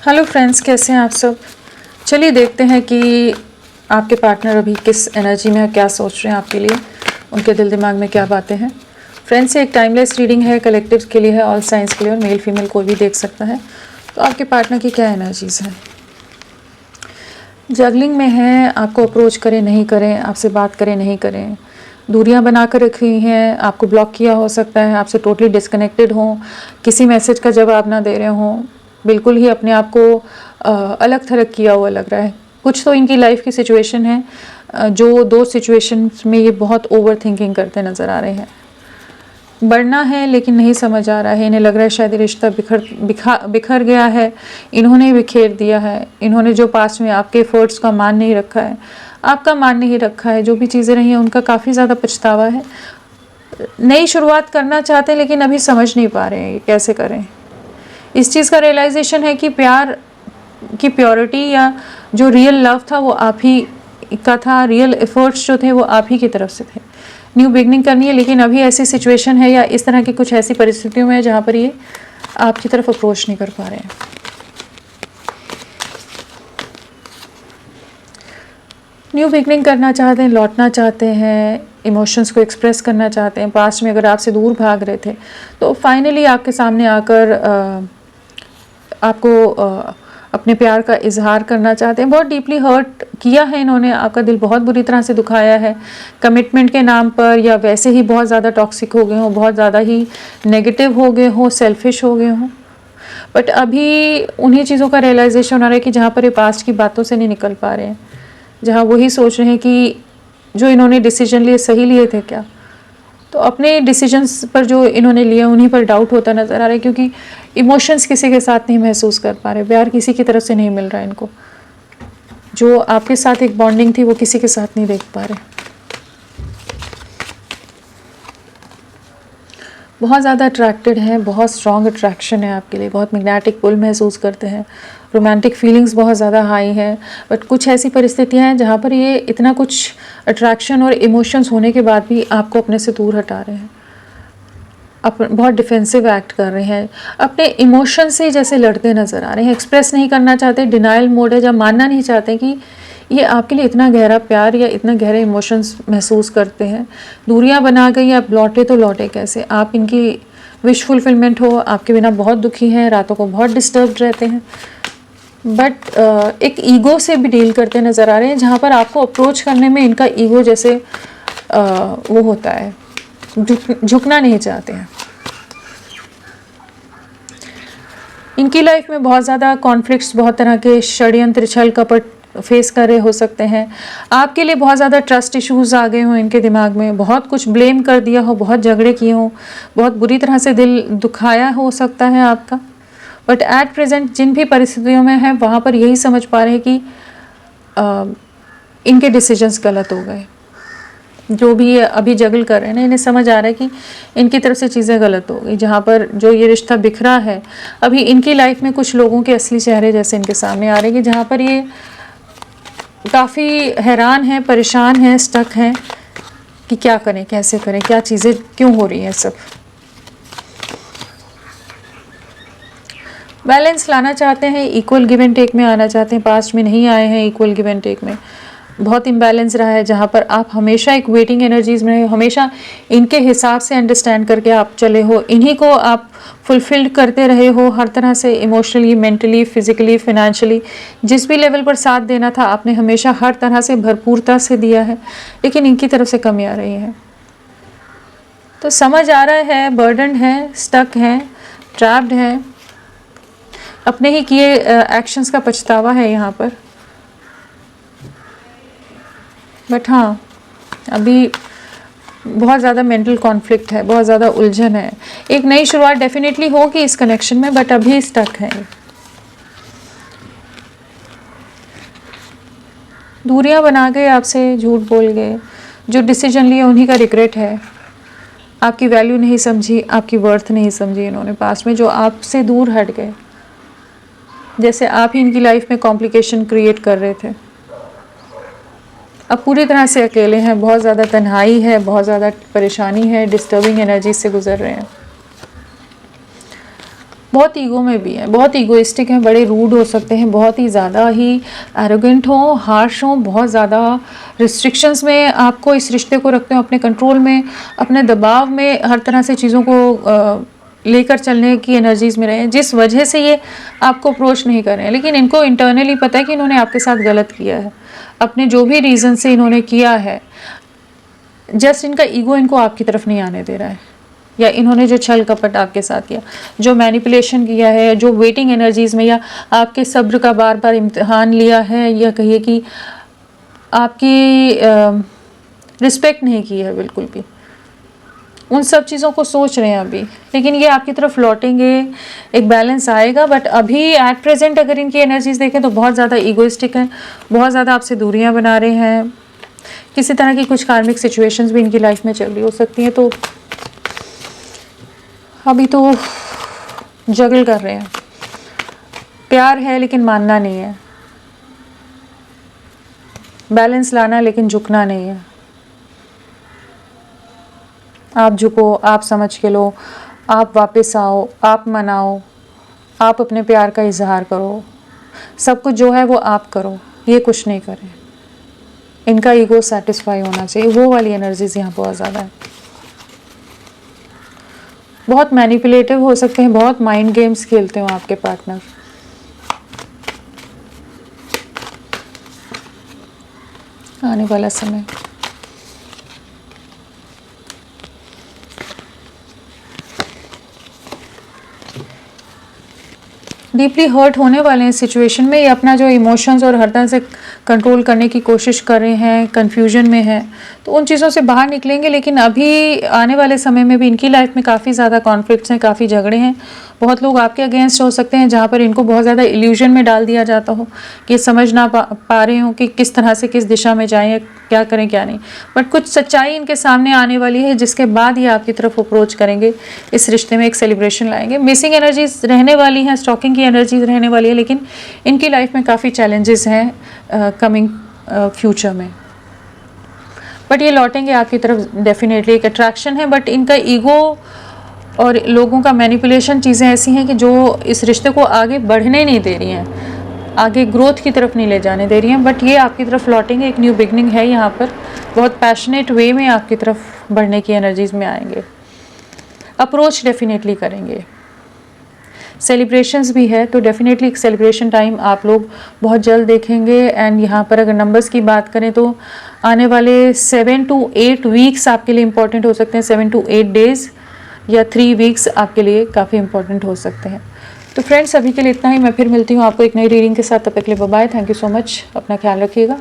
Hello friends, कैसे हैं आप सब। चलिए देखते हैं कि आपके पार्टनर अभी किस एनर्जी में है, क्या सोच रहे हैं आपके लिए, उनके दिल दिमाग में क्या बातें हैं। फ्रेंड्स, ये एक टाइमलेस रीडिंग है, कलेक्टिव के लिए है, ऑल साइंस के लिए, और मेल फीमेल कोई भी देख सकता है। तो आपके पार्टनर की क्या एनर्जीज़ हैं। जगलिंग में है, आपको अप्रोच करें नहीं करें, आपसे बात करें नहीं करें, दूरियां बना कर रखी हैं, आपको ब्लॉक किया हो सकता है, आपसे टोटली डिस्कनेक्टेड हों, किसी मैसेज का जवाब ना दे रहे हों, बिल्कुल ही अपने आप को अलग थलग किया हुआ लग रहा है। कुछ तो इनकी लाइफ की सिचुएशन है जो दो सिचुएशंस में ये बहुत ओवर थिंकिंग करते नज़र आ रहे हैं। बढ़ना है लेकिन नहीं समझ आ रहा है, इन्हें लग रहा है शायद रिश्ता बिखर गया है, इन्होंने बिखेर दिया है, इन्होंने जो पास में आपके एफर्ट्स का मान नहीं रखा है, आपका मान नहीं रखा है, जो भी चीज़ें रही हैं उनका काफ़ी ज़्यादा पछतावा है। नई शुरुआत करना चाहते हैं लेकिन अभी समझ नहीं पा रहे हैं कैसे करें। इस चीज़ का रियलाइजेशन है कि प्यार की प्योरिटी या जो रियल लव था वो आप ही का था, रियल एफर्ट्स जो थे वो आप ही की तरफ से थे। न्यू बिगनिंग करनी है, लेकिन अभी ऐसी सिचुएशन है या इस तरह की कुछ ऐसी परिस्थितियों में है जहाँ पर ये आपकी तरफ अप्रोच नहीं कर पा रहे हैं। न्यू बिगनिंग करना चाहते हैं, लौटना चाहते हैं, इमोशंस को एक्सप्रेस करना चाहते हैं। पास्ट में अगर आपसे दूर भाग रहे थे तो फाइनली आपके सामने आकर आपको अपने प्यार का इजहार करना चाहते हैं। बहुत डीपली हर्ट किया है इन्होंने, आपका दिल बहुत बुरी तरह से दुखाया है कमिटमेंट के नाम पर, या वैसे ही बहुत ज़्यादा टॉक्सिक हो गए हों, बहुत ज़्यादा ही नेगेटिव हो गए हों, सेल्फिश हो गए हों। बट अभी उन्हीं चीज़ों का रियलाइजेशन हो रहा है कि जहाँ पर ये पास्ट की बातों से नहीं निकल पा रहे हैं, जहाँ वही सोच रहे हैं कि जो इन्होंने डिसीजन लिए सही लिए थे क्या। तो अपने डिसीजंस पर जो इन्होंने लिए उन्हीं पर डाउट होता नज़र आ रहा है, क्योंकि इमोशंस किसी के साथ नहीं महसूस कर पा रहे, प्यार किसी की तरफ से नहीं मिल रहा है इनको, जो आपके साथ एक बॉन्डिंग थी वो किसी के साथ नहीं देख पा रहे। बहुत ज़्यादा अट्रैक्टेड हैं, बहुत स्ट्रॉन्ग अट्रैक्शन है आपके लिए, बहुत मैग्नेटिक पुल महसूस करते हैं, रोमांटिक फीलिंग्स बहुत ज़्यादा हाई हैं। बट कुछ ऐसी परिस्थितियां हैं जहाँ पर ये इतना कुछ अट्रैक्शन और इमोशंस होने के बाद भी आपको अपने से दूर हटा रहे हैं, बहुत डिफेंसिव एक्ट कर रहे हैं, अपने इमोशन से जैसे लड़ते नज़र आ रहे हैं, एक्सप्रेस नहीं करना चाहते, डिनाइल मोड है, जब मानना नहीं चाहते कि ये आपके लिए इतना गहरा प्यार या इतना गहरे इमोशंस महसूस करते हैं। दूरियां बना गई, आप लौटे तो लौटे कैसे। आप इनकी विश फुलफिलमेंट हो, आपके बिना बहुत दुखी हैं, रातों को बहुत डिस्टर्ब्ड रहते हैं, बट एक ईगो से भी डील करते नज़र आ रहे हैं, जहाँ पर आपको अप्रोच करने में इनका ईगो जैसे वो होता है, झुकना नहीं चाहते हैं। इनकी लाइफ में बहुत ज़्यादा कॉन्फ्लिक्ट्स, बहुत तरह के षड्यंत्र, छल कपट फेस कर रहे हो सकते हैं। आपके लिए बहुत ज़्यादा ट्रस्ट इश्यूज आ गए हों इनके दिमाग में, बहुत कुछ ब्लेम कर दिया हो, बहुत झगड़े किए हों, बहुत बुरी तरह से दिल दुखाया हो सकता है आपका। बट एट प्रेजेंट जिन भी परिस्थितियों में है वहाँ पर यही समझ पा रहे हैं कि इनके डिसीजंस गलत हो गए। जो भी ये अभी जगल कर रहे हैं ना, इन्हें समझ आ रहा है कि इनकी तरफ से चीज़ें गलत हो गई। जहाँ पर जो ये रिश्ता बिखरा है, अभी इनकी लाइफ में कुछ लोगों के असली चेहरे जैसे इनके सामने आ रहे हैं कि जहाँ पर ये काफ़ी हैरान हैं, परेशान हैं, स्टक हैं कि क्या करें, कैसे करें, क्या चीज़ें क्यों हो रही हैं। सब बैलेंस लाना चाहते हैं, इक्वल गिव एंड टेक में आना चाहते हैं। पास्ट में नहीं आए हैं इक्वल गिव एंड टेक में, बहुत इम्बैलेंस रहा है, जहाँ पर आप हमेशा एक वेटिंग एनर्जीज में हो, हमेशा इनके हिसाब से अंडरस्टैंड करके आप चले हो, इन्हीं को आप फुलफिल्ड करते रहे हो हर तरह से, इमोशनली, मेंटली, फिजिकली, फाइनेंशियली, जिस भी लेवल पर साथ देना था आपने हमेशा हर तरह से भरपूरता से दिया है। लेकिन इनकी तरफ से कमी आ रही है, तो समझ आ रहा है बर्डन है, स्टक है, ट्रैप्ड है, अपने ही किए एक्शंस का पछतावा है यहाँ पर। बट हाँ, अभी बहुत ज़्यादा मेंटल कॉन्फ्लिक्ट है, बहुत ज़्यादा उलझन है। एक नई शुरुआत डेफिनेटली होगी इस कनेक्शन में, बट अभी स्टक है। दूरियां बना गए आपसे, झूठ बोल गए, जो डिसीजन लिए उन्हीं का रिग्रेट है। आपकी वैल्यू नहीं समझी, आपकी वर्थ नहीं समझी इन्होंने पास्ट में, जो आपसे दूर हट गए, जैसे आप ही इनकी लाइफ में कॉम्प्लिकेशन क्रिएट कर रहे थे। अब पूरी तरह से अकेले हैं, बहुत ज़्यादा तन्हाई है, बहुत ज़्यादा परेशानी है, डिस्टर्बिंग एनर्जी से गुजर रहे हैं। बहुत ईगो में भी हैं, बहुत ईगोइस्टिक हैं, बड़े रूड हो सकते हैं, बहुत ही ज़्यादा ही एरोगेंट हों, हार्श हों, बहुत ज़्यादा रिस्ट्रिक्शंस में आपको इस रिश्ते को रखते हो, अपने कंट्रोल में, अपने दबाव में, हर तरह से चीज़ों को लेकर चलने की एनर्जीज़ में रहे हैं, जिस वजह से ये आपको अप्रोच नहीं कर रहे हैं। लेकिन इनको इंटरनली पता है कि इन्होंने आपके साथ गलत किया है, अपने जो भी रीज़न से इन्होंने किया है, जस्ट इनका ईगो इनको आपकी तरफ नहीं आने दे रहा है, या इन्होंने जो छल कपट आपके साथ किया, जो मैनिपुलेशन किया है, जो वेटिंग एनर्जीज़ में या आपके सब्र का बार बार इम्तिहान लिया है, या कहिए कि आपकी रिस्पेक्ट नहीं की है बिल्कुल भी, उन सब चीज़ों को सोच रहे हैं अभी। लेकिन ये आपकी तरफ लौटेंगे, एक बैलेंस आएगा। बट अभी एट प्रेजेंट अगर इनकी एनर्जीज देखें तो बहुत ज़्यादा ईगोइस्टिक हैं, बहुत ज़्यादा आपसे दूरियां बना रहे हैं, किसी तरह की कुछ कार्मिक सिचुएशंस भी इनकी लाइफ में चल रही हो सकती हैं। तो अभी तो जगल कर रहे हैं, प्यार है लेकिन मानना नहीं है, बैलेंस लाना लेकिन झुकना नहीं है। आप झुको, आप समझ के लो, आप वापस आओ, आप मनाओ, आप अपने प्यार का इजहार करो, सब कुछ जो है वो आप करो, ये कुछ नहीं करें। इनका ईगो सेटिस्फाई होना चाहिए, वो वाली एनर्जीज यहाँ बहुत ज़्यादा है। बहुत मैनिपुलेटिव हो सकते हैं, बहुत माइंड गेम्स खेलते हो आपके पार्टनर। आने वाला समय डीपली हर्ट होने वाले हैं सिचुएशन में, ये अपना जो इमोशंस और हर तरह से कंट्रोल करने की कोशिश कर रहे हैं, कन्फ्यूजन में है, तो उन चीज़ों से बाहर निकलेंगे। लेकिन अभी आने वाले समय में भी इनकी लाइफ में काफ़ी ज़्यादा कॉन्फ्लिक्ट्स हैं, काफ़ी झगड़े हैं, बहुत लोग आपके अगेंस्ट हो सकते हैं, जहाँ पर इनको बहुत ज़्यादा इल्यूजन में डाल दिया जाता हो कि समझ ना पा रहे हो कि किस तरह से किस दिशा में जाएं, क्या करें क्या नहीं। बट कुछ सच्चाई इनके सामने आने वाली है, जिसके बाद ये आपकी तरफ अप्रोच करेंगे, इस रिश्ते में एक सेलिब्रेशन लाएंगे। मिसिंग एनर्जीज रहने वाली हैं, स्टॉकिंग की एनर्जीज रहने वाली है, लेकिन इनकी लाइफ में काफ़ी चैलेंजेस हैं कमिंग फ्यूचर में। बट ये लौटेंगे आपकी तरफ डेफिनेटली। एक अट्रैक्शन है, बट इनका ईगो और लोगों का मैनिपुलेशन चीज़ें ऐसी हैं कि जो इस रिश्ते को आगे बढ़ने नहीं दे रही हैं, आगे ग्रोथ की तरफ नहीं ले जाने दे रही हैं। बट ये आपकी तरफ लौटेंगे, एक न्यू बिगनिंग है यहाँ पर, बहुत पैशनेट वे में आपकी तरफ बढ़ने की एनर्जीज में आएंगे, अप्रोच डेफिनेटली करेंगे। सेलिब्रेशंस भी है, तो डेफिनेटली एक सेलिब्रेशन टाइम आप लोग बहुत जल्द देखेंगे। एंड यहाँ पर अगर नंबर्स की बात करें तो आने वाले 7 to 8 वीक्स आपके लिए इंपॉर्टेंट हो सकते हैं, 7 to 8 डेज़ या 3 वीक्स आपके लिए काफ़ी इंपॉर्टेंट हो सकते हैं। तो फ्रेंड्स, अभी के लिए इतना ही। मैं फिर मिलती हूँ आपको एक नई रीडिंग के साथ, तब तक के लिए bye bye. Thank you so much, अपना ख्याल रखिएगा।